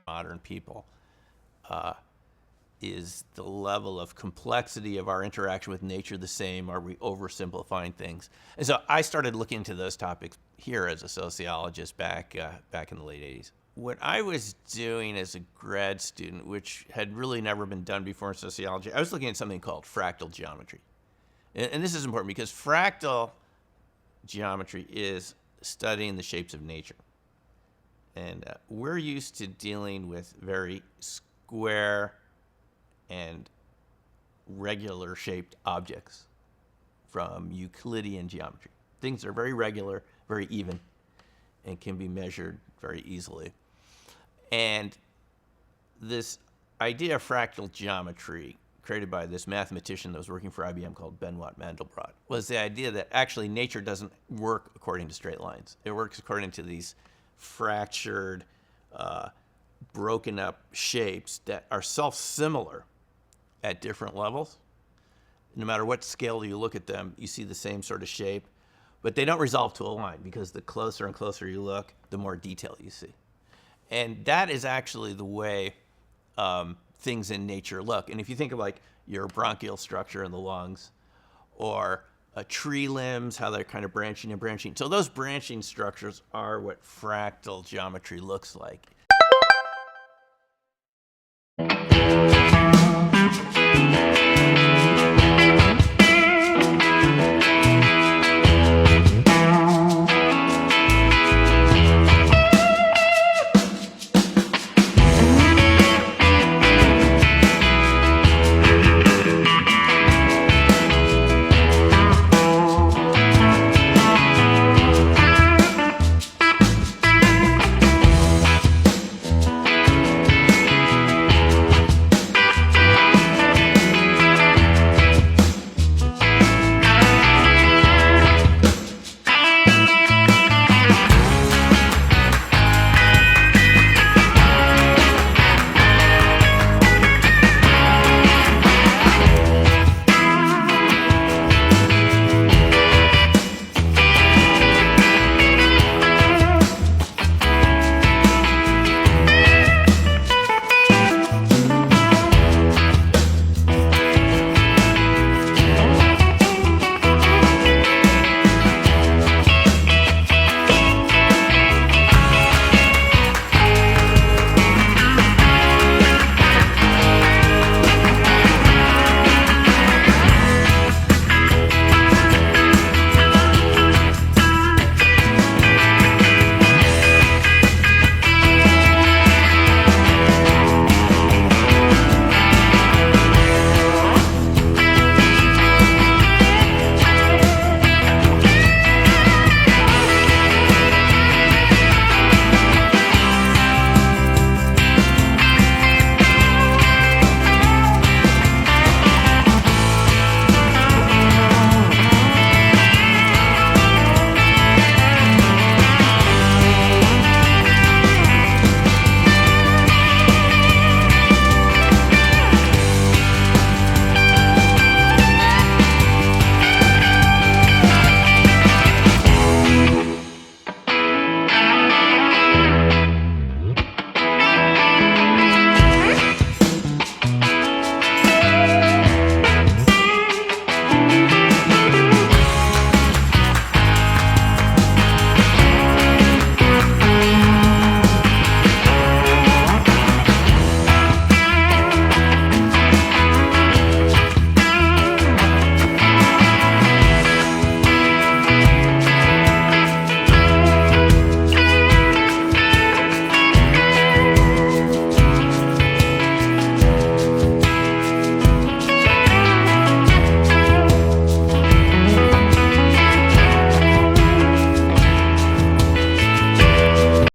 modern people is the level of complexity of our interaction with nature the same? Are we oversimplifying things? And so I started looking into those topics here as a sociologist back in the late 80s. What I was doing as a grad student, which had really never been done before in sociology, I was looking at something called fractal geometry. And this is important because fractal geometry is studying the shapes of nature. And we're used to dealing with very square and regular shaped objects from Euclidean geometry. Things are very regular, very even, and can be measured very easily. And this idea of fractal geometry, created by this mathematician that was working for IBM called Benoit Mandelbrot, was the idea that actually nature doesn't work according to straight lines. It works according to these fractured, broken up shapes that are self-similar at different levels. No matter what scale you look at them, you see the same sort of shape, but they don't resolve to a line because the closer and closer you look, the more detail you see. And that is actually the way things in nature look. And if you think of like your bronchial structure in the lungs, or tree limbs, how they're kind of branching and branching. So those branching structures are what fractal geometry looks like.